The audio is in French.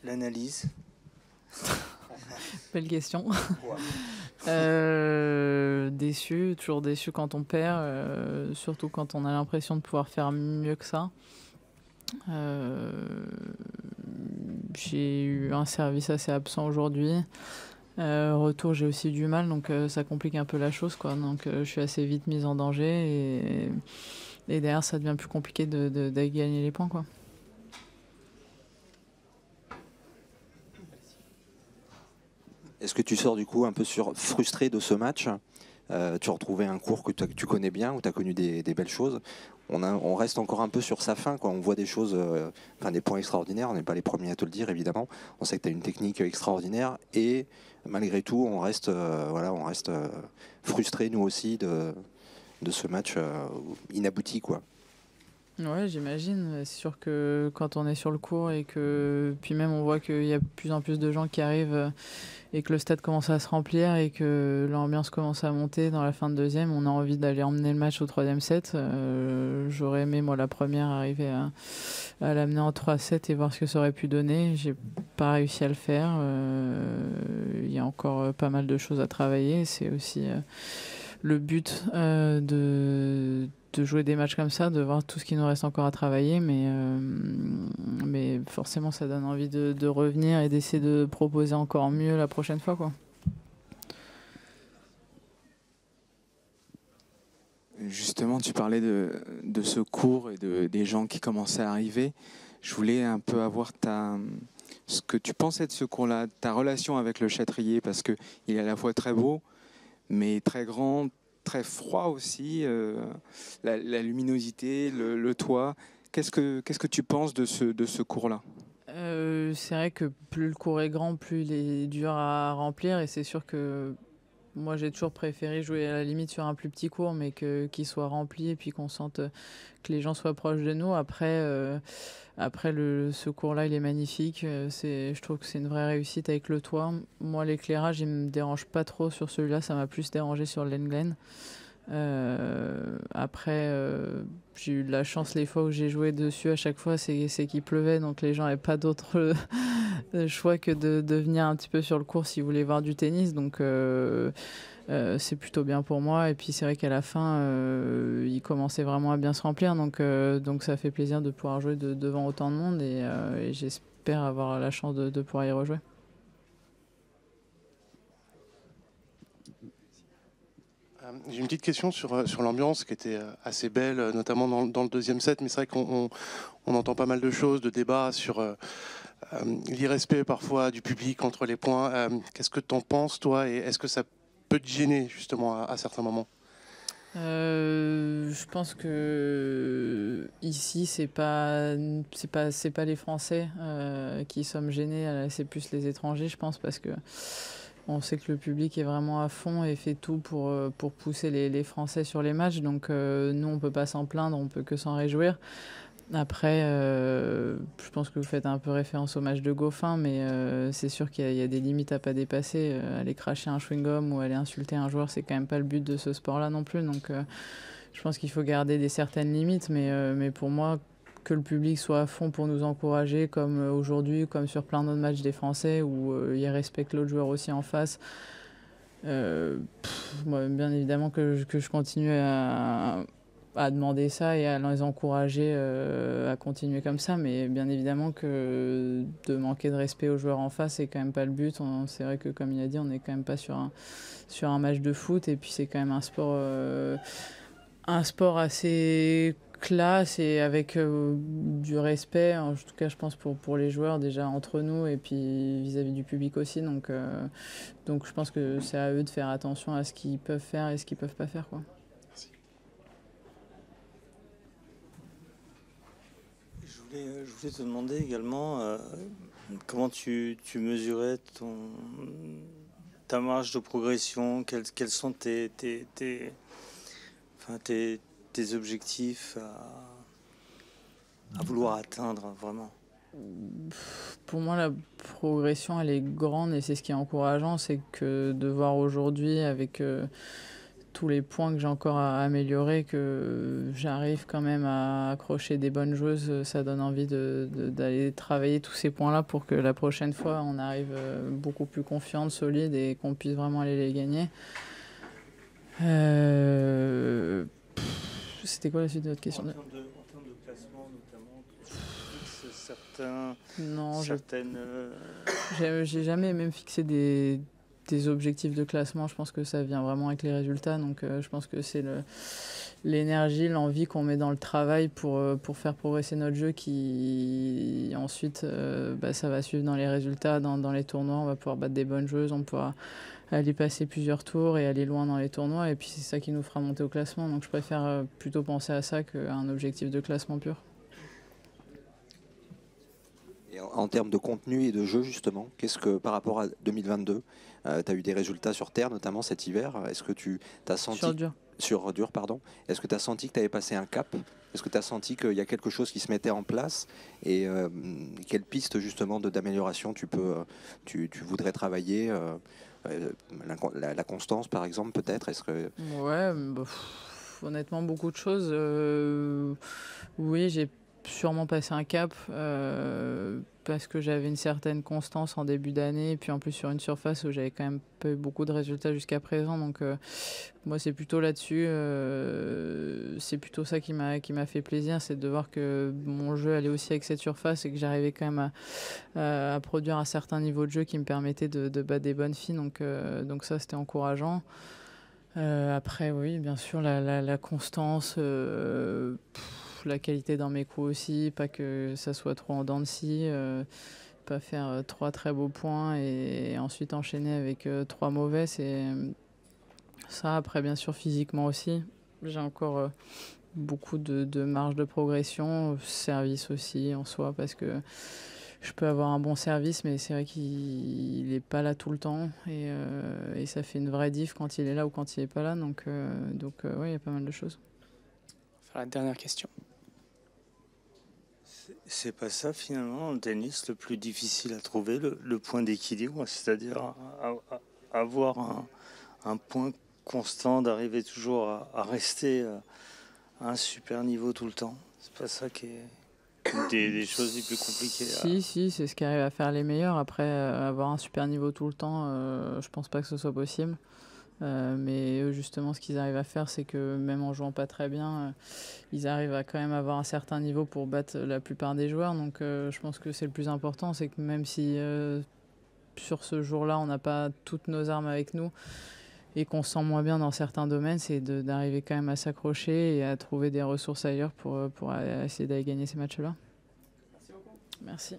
L'analyse. Belle question. Déçu, toujours déçu quand on perd, surtout quand on a l'impression de pouvoir faire mieux que ça. J'ai eu un service assez absent aujourd'hui. Retour, j'ai aussi du mal, donc ça complique un peu la chose, quoi. Donc je suis assez vite mise en danger et derrière, ça devient plus compliqué de gagner les points, quoi. Est-ce que tu sors du coup un peu frustré de ce match? Tu as retrouvé un cours que tu connais bien, où tu as connu des belles choses. On reste encore un peu sur sa fin, quoi. On voit des choses, des points extraordinaires. On n'est pas les premiers à te le dire, évidemment. On sait que tu as une technique extraordinaire et malgré tout, on reste frustré, nous aussi, de ce match inabouti, quoi. Ouais, j'imagine. C'est sûr que quand on est sur le court et que puis même on voit qu'il y a de plus en plus de gens qui arrivent et que le stade commence à se remplir et que l'ambiance commence à monter dans la fin de deuxième, on a envie d'aller emmener le match au troisième set. J'aurais aimé, moi, la première, arriver à l'amener en 3-7 et voir ce que ça aurait pu donner. J'ai pas réussi à le faire. Il y a encore pas mal de choses à travailler. C'est aussi le but de jouer des matchs comme ça, de voir tout ce qui nous reste encore à travailler, mais forcément ça donne envie de revenir et d'essayer de proposer encore mieux la prochaine fois, quoi. Justement, tu parlais de ce cours et des gens qui commençaient à arriver. Je voulais un peu avoir ce que tu pensais de ce cours-là, ta relation avec le Châtrier, parce qu'il est à la fois très beau, mais très grand, très froid aussi, la luminosité, le toit. Qu'est-ce que tu penses de ce cours-là? C'est vrai que plus le cours est grand, plus il est dur à remplir, et c'est sûr que moi j'ai toujours préféré jouer à la limite sur un plus petit cours, mais qu'il soit rempli et puis qu'on sente que les gens soient proches de nous. Après, ce cours-là, il est magnifique. Je trouve que c'est une vraie réussite avec le toit. Moi, l'éclairage, il me dérange pas trop sur celui-là. Ça m'a plus dérangé sur le Lenglen. Après, j'ai eu de la chance les fois où j'ai joué dessus. À chaque fois, c'est qu'il pleuvait, donc les gens n'avaient pas d'autre choix que de venir un petit peu sur le court s'ils voulaient voir du tennis. Donc c'est plutôt bien pour moi. Et puis c'est vrai qu'à la fin, il commençait vraiment à bien se remplir. Donc ça fait plaisir de pouvoir jouer devant autant de monde. Et j'espère avoir la chance de pouvoir y rejouer. J'ai une petite question sur l'ambiance qui était assez belle, notamment dans le deuxième set, mais c'est vrai qu'on entend pas mal de choses, de débats sur l'irrespect parfois du public entre les points. Qu'est-ce que tu en penses, toi, et est-ce que ça peut te gêner justement à certains moments? Je pense que ici c'est pas les Français qui sommes gênés, c'est plus les étrangers, je pense, parce que on sait que le public est vraiment à fond et fait tout pour pousser les Français sur les matchs. Donc nous, on peut pas s'en plaindre, on peut que s'en réjouir. Après, je pense que vous faites un peu référence au match de Goffin, mais c'est sûr qu'il y a des limites à pas dépasser. Aller cracher un chewing-gum ou aller insulter un joueur, c'est quand même pas le but de ce sport-là non plus. Donc je pense qu'il faut garder des certaines limites, mais pour moi, que le public soit à fond pour nous encourager, comme aujourd'hui, comme sur plein d'autres matchs des Français, où ils respectent l'autre joueur aussi en face. Moi, bien évidemment que je continue à demander ça et à les encourager à continuer comme ça, mais bien évidemment que de manquer de respect aux joueurs en face, c'est quand même pas le but. C'est vrai que, comme il a dit, on n'est quand même pas sur un match de foot, et puis c'est quand même un sport assez classe et avec du respect, en tout cas je pense pour les joueurs déjà entre nous et puis vis-à-vis du public aussi. Donc je pense que c'est à eux de faire attention à ce qu'ils peuvent faire et ce qu'ils peuvent pas faire, quoi. Je voulais te demander également comment tu mesurais ta marge de progression, quels sont tes objectifs à vouloir atteindre vraiment. Pour moi, la progression, elle est grande, et c'est ce qui est encourageant, c'est que de voir aujourd'hui avec tous les points que j'ai encore à améliorer, que j'arrive quand même à accrocher des bonnes joueuses, ça donne envie d'aller travailler tous ces points-là pour que la prochaine fois, on arrive beaucoup plus confiante, solide et qu'on puisse vraiment aller les gagner. C'était quoi la suite de votre question? En termes de classement, notamment, tu fixes Non, certaines... j'ai jamais même fixé des objectifs de classement. Je pense que ça vient vraiment avec les résultats. Donc je pense que c'est l'énergie, l'envie qu'on met dans le travail pour faire progresser notre jeu qui ensuite ça va suivre dans les résultats, dans les tournois. On va pouvoir battre des bonnes joueuses, on pourra aller passer plusieurs tours et aller loin dans les tournois. Et puis c'est ça qui nous fera monter au classement. Donc je préfère plutôt penser à ça qu'à un objectif de classement pur. Et en termes de contenu et de jeu, justement, qu'est-ce que par rapport à 2022, tu as eu des résultats sur terre, notamment cet hiver. Est-ce que tu as senti... Sur dur, pardon. Est-ce que tu as senti que tu avais passé un cap? Est-ce que tu as senti qu'il y a quelque chose qui se mettait en place? Et quelle piste, justement, d'amélioration tu voudrais travailler la constance, par exemple, peut-être? Est-ce que... Ouais, honnêtement, beaucoup de choses. Oui, j'ai sûrement passé un cap parce que j'avais une certaine constance en début d'année et puis en plus sur une surface où j'avais quand même pas eu beaucoup de résultats jusqu'à présent, donc moi c'est plutôt là-dessus, c'est plutôt ça qui m'a fait plaisir, c'est de voir que mon jeu allait aussi avec cette surface et que j'arrivais quand même à produire un certain niveau de jeu qui me permettait de battre des bonnes filles, donc ça c'était encourageant. Après oui, bien sûr la constance, la qualité dans mes coups aussi, pas que ça soit trop en dents de scie, pas faire 3 très beaux points et ensuite enchaîner avec 3 mauvais, c'est ça. Après bien sûr physiquement aussi, j'ai encore beaucoup de marge de progression, service aussi en soi, parce que je peux avoir un bon service, mais c'est vrai qu'il n'est pas là tout le temps et ça fait une vraie diff quand il est là ou quand il n'est pas là, donc ouais, il y a pas mal de choses. On va faire la dernière question. C'est pas ça finalement le tennis le plus difficile à trouver, le point d'équilibre, c'est-à-dire avoir un point constant, d'arriver toujours à rester à un super niveau tout le temps. C'est pas ça qui est des choses les plus compliquées. Si, c'est ce qui arrive à faire les meilleurs. Après, avoir un super niveau tout le temps, je pense pas que ce soit possible. Mais eux, justement, ce qu'ils arrivent à faire, c'est que même en jouant pas très bien, ils arrivent à quand même avoir un certain niveau pour battre la plupart des joueurs. Donc je pense que c'est le plus important, c'est que même si sur ce jour-là, on n'a pas toutes nos armes avec nous et qu'on se sent moins bien dans certains domaines, c'est d'arriver quand même à s'accrocher et à trouver des ressources ailleurs pour essayer d'aller gagner ces matchs-là. Merci beaucoup. Merci.